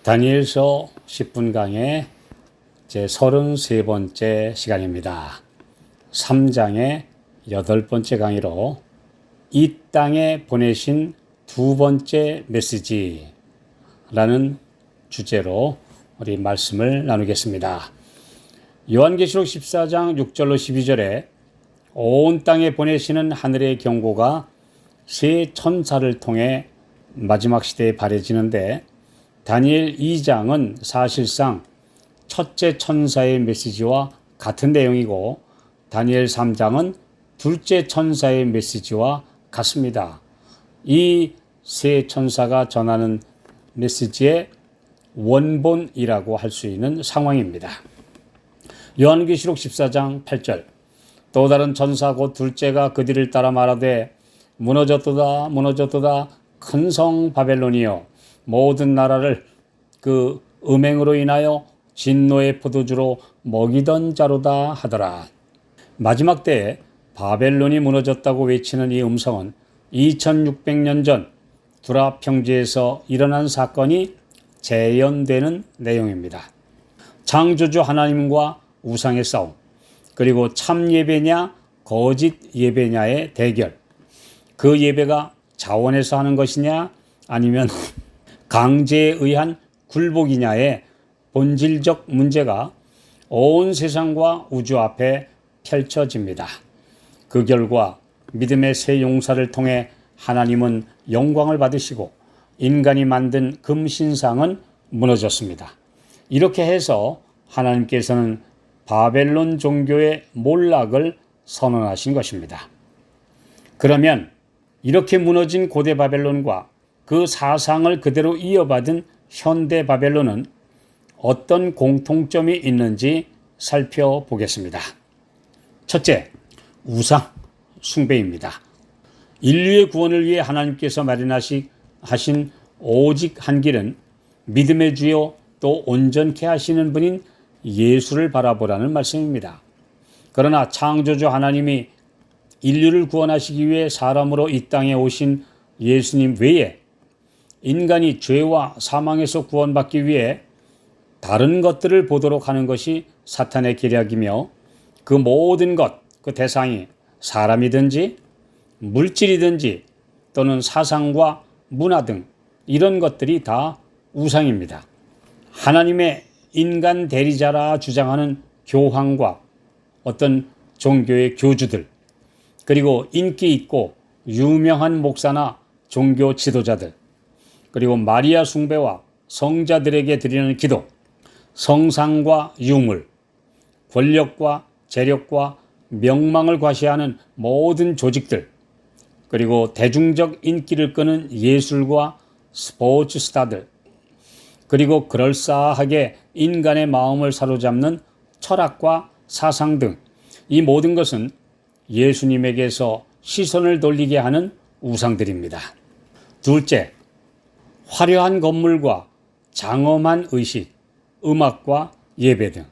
다니엘서 10분 강의 제 33번째 시간입니다. 3장의 8번째 강의로 이 땅에 보내신 두 번째 메시지라는 주제로 우리 말씀을 나누겠습니다. 요한계시록 14장 6절로 12절에 온 땅에 보내시는 하늘의 경고가 세 천사를 통해 마지막 시대에 발해지는데, 다니엘 2장은 사실상 첫째 천사의 메시지와 같은 내용이고, 다니엘 3장은 둘째 천사의 메시지와 같습니다. 이 세 천사가 전하는 메시지의 원본이라고 할 수 있는 상황입니다. 요한계시록 14장 8절, 또 다른 천사 곧 둘째가 그 뒤를 따라 말하되 무너졌도다 무너졌도다 큰 성 바벨론이여, 모든 나라를 그 음행으로 인하여 진노의 포도주로 먹이던 자로다 하더라. 마지막 때에 바벨론이 무너졌다고 외치는 이 음성은 2600년 전 두라 평지에서 일어난 사건이 재현되는 내용입니다. 창조주 하나님과 우상의 싸움, 그리고 참 예배냐 거짓 예배냐의 대결, 그 예배가 자원에서 하는 것이냐 아니면 강제에 의한 굴복이냐의 본질적 문제가 온 세상과 우주 앞에 펼쳐집니다. 그 결과 믿음의 새 용사를 통해 하나님은 영광을 받으시고 인간이 만든 금신상은 무너졌습니다. 이렇게 해서 하나님께서는 바벨론 종교의 몰락을 선언하신 것입니다. 그러면 이렇게 무너진 고대 바벨론과 그 사상을 그대로 이어받은 현대 바벨론은 어떤 공통점이 있는지 살펴보겠습니다. 첫째, 우상 숭배입니다. 인류의 구원을 위해 하나님께서 마련하신 오직 한 길은 믿음의 주요 또 온전케 하시는 분인 예수를 바라보라는 말씀입니다. 그러나 창조주 하나님이 인류를 구원하시기 위해 사람으로 이 땅에 오신 예수님 외에 인간이 죄와 사망에서 구원받기 위해 다른 것들을 보도록 하는 것이 사탄의 계략이며, 그 모든 것, 그 대상이 사람이든지 물질이든지 또는 사상과 문화 등 이런 것들이 다 우상입니다. 하나님의 인간 대리자라 주장하는 교황과 어떤 종교의 교주들, 그리고 인기 있고 유명한 목사나 종교 지도자들, 그리고 마리아 숭배와 성자들에게 드리는 기도, 성상과 유물, 권력과 재력과 명망을 과시하는 모든 조직들, 그리고 대중적 인기를 끄는 예술과 스포츠 스타들, 그리고 그럴싸하게 인간의 마음을 사로잡는 철학과 사상 등 이 모든 것은 예수님에게서 시선을 돌리게 하는 우상들입니다. 둘째, 화려한 건물과 장엄한 의식, 음악과 예배 등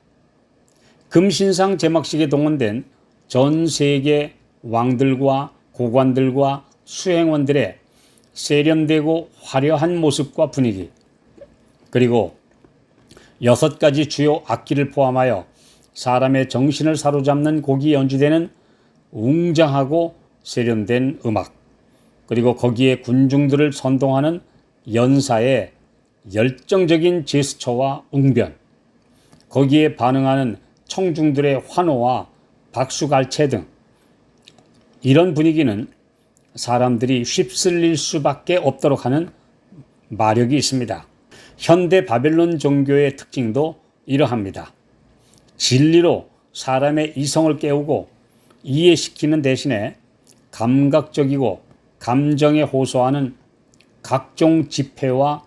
금신상 제막식에 동원된 전 세계 왕들과 고관들과 수행원들의 세련되고 화려한 모습과 분위기, 그리고 6가지 주요 악기를 포함하여 사람의 정신을 사로잡는 곡이 연주되는 웅장하고 세련된 음악, 그리고 거기에 군중들을 선동하는 연사의 열정적인 제스처와 웅변, 거기에 반응하는 청중들의 환호와 박수갈채 등 이런 분위기는 사람들이 휩쓸릴 수밖에 없도록 하는 마력이 있습니다. 현대 바벨론 종교의 특징도 이러합니다. 진리로 사람의 이성을 깨우고 이해시키는 대신에 감각적이고 감정에 호소하는 각종 집회와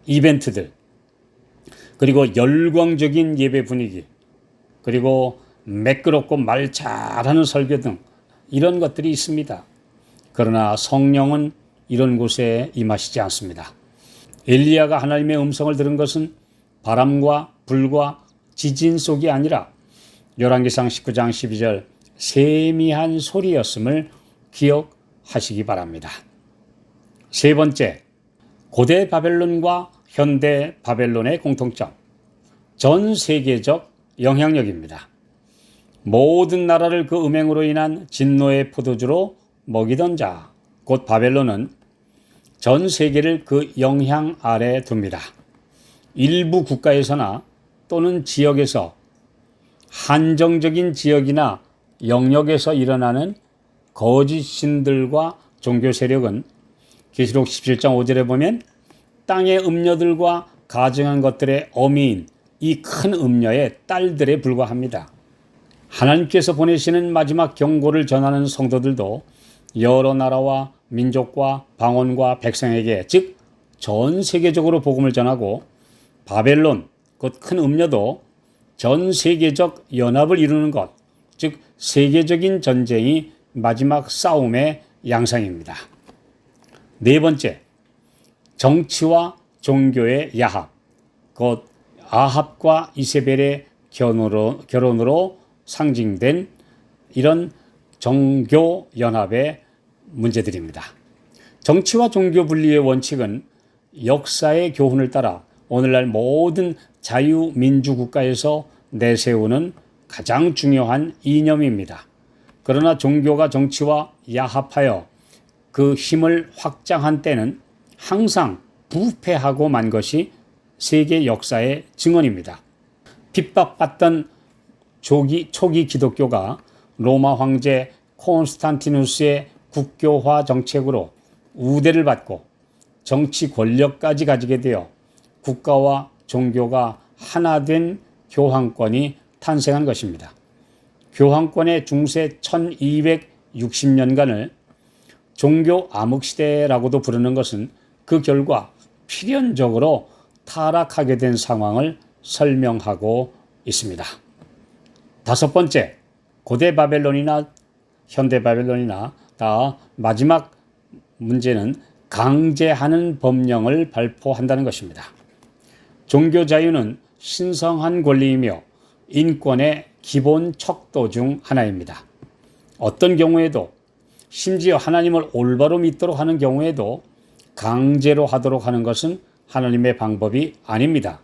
이벤트들, 그리고 열광적인 예배 분위기, 그리고 매끄럽고 말 잘하는 설교 등 이런 것들이 있습니다. 그러나 성령은 이런 곳에 임하시지 않습니다. 엘리야가 하나님의 음성을 들은 것은 바람과 불과 지진 속이 아니라 열왕기상 19장 12절 세미한 소리였음을 기억하시기 바랍니다. 세 번째, 고대 바벨론과 현대 바벨론의 공통점, 전 세계적 영향력입니다. 모든 나라를 그 음행으로 인한 진노의 포도주로 먹이던 자, 곧 바벨론은 전 세계를 그 영향 아래 둡니다. 일부 국가에서나 또는 지역에서 한정적인 지역이나 영역에서 일어나는 거짓 신들과 종교 세력은 계시록 17장 5절에 보면 땅의 음녀들과 가증한 것들의 어미인 이 큰 음녀의 딸들에 불과합니다. 하나님께서 보내시는 마지막 경고를 전하는 성도들도 여러 나라와 민족과 방언과 백성에게, 즉 전 세계적으로 복음을 전하고 바벨론, 곧 큰 음녀도 전 세계적 연합을 이루는 것, 즉 세계적인 전쟁이 마지막 싸움의 양상입니다. 네 번째, 정치와 종교의 야합, 곧 아합과 이세벨의 결혼으로 상징된 이런 종교 연합의 문제들입니다. 정치와 종교 분리의 원칙은 역사의 교훈을 따라 오늘날 모든 자유민주국가에서 내세우는 가장 중요한 이념입니다. 그러나 종교가 정치와 야합하여 그 힘을 확장한 때는 항상 부패하고 만 것이 세계 역사의 증언입니다. 핍박받던 초기 기독교가 로마 황제 콘스탄티누스의 국교화 정책으로 우대를 받고 정치 권력까지 가지게 되어 국가와 종교가 하나 된 교황권이 탄생한 것입니다. 교황권의 중세 1260년간을 종교 암흑시대라고도 부르는 것은 그 결과 필연적으로 타락하게 된 상황을 설명하고 있습니다. 다섯 번째, 고대 바벨론이나 현대 바벨론이나 다 마지막 문제는 강제하는 법령을 발표한다는 것입니다. 종교 자유는 신성한 권리이며 인권의 기본 척도 중 하나입니다. 어떤 경우에도, 심지어 하나님을 올바로 믿도록 하는 경우에도 강제로 하도록 하는 것은 하나님의 방법이 아닙니다.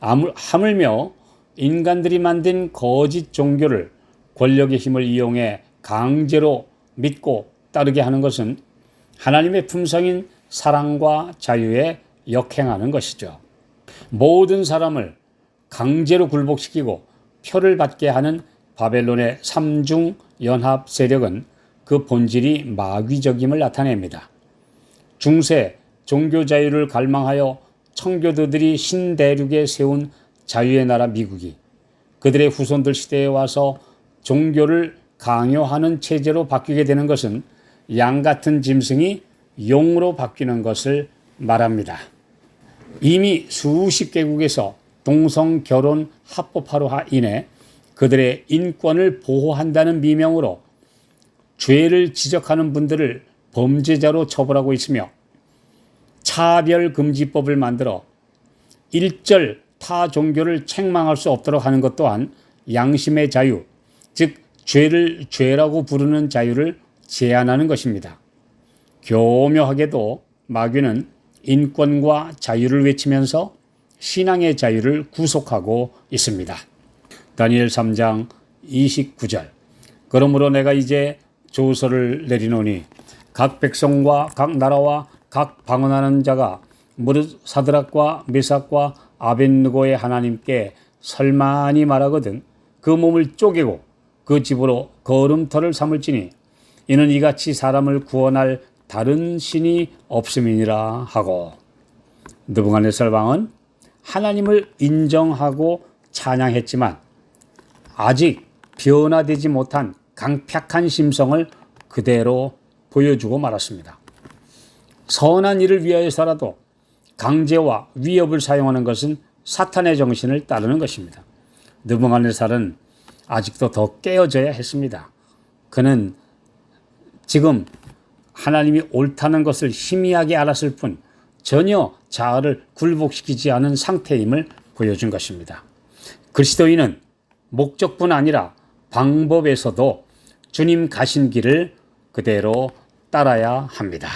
하물며 인간들이 만든 거짓 종교를 권력의 힘을 이용해 강제로 믿고 따르게 하는 것은 하나님의 품성인 사랑과 자유에 역행하는 것이죠. 모든 사람을 강제로 굴복시키고 표를 받게 하는 바벨론의 삼중 연합 세력은 그 본질이 마귀적임을 나타냅니다. 중세 종교 자유를 갈망하여 청교도들이 신대륙에 세운 자유의 나라 미국이 그들의 후손들 시대에 와서 종교를 강요하는 체제로 바뀌게 되는 것은 양 같은 짐승이 용으로 바뀌는 것을 말합니다. 이미 수십 개국에서 동성 결혼 합법화로 인해 그들의 인권을 보호한다는 미명으로 죄를 지적하는 분들을 범죄자로 처벌하고 있으며 차별금지법을 만들어 일절 타 종교를 책망할 수 없도록 하는 것 또한 양심의 자유, 즉 죄를 죄라고 부르는 자유를 제한하는 것입니다. 교묘하게도 마귀는 인권과 자유를 외치면서 신앙의 자유를 구속하고 있습니다. 다니엘 3장 29절. 그러므로 내가 이제 조서를 내리노니 각 백성과 각 나라와 각 방언하는 자가 무릇 사드락과 메삭과 아벳느고의 하나님께 설만히 말하거든 그 몸을 쪼개고 그 집으로 거름터를 삼을지니 이는 이같이 사람을 구원할 다른 신이 없음이니라 하고, 느부갓네살 왕은 하나님을 인정하고 찬양했지만 아직 변화되지 못한 강팍한 심성을 그대로 보여주고 말았습니다. 선한 일을 위하여서라도 강제와 위협을 사용하는 것은 사탄의 정신을 따르는 것입니다. 느부갓네살은 아직도 더 깨어져야 했습니다. 그는 지금 하나님이 옳다는 것을 희미하게 알았을 뿐 전혀 자아를 굴복시키지 않은 상태임을 보여준 것입니다. 그리스도인은 목적뿐 아니라 방법에서도 주님 가신 길을 그대로 따라야 합니다.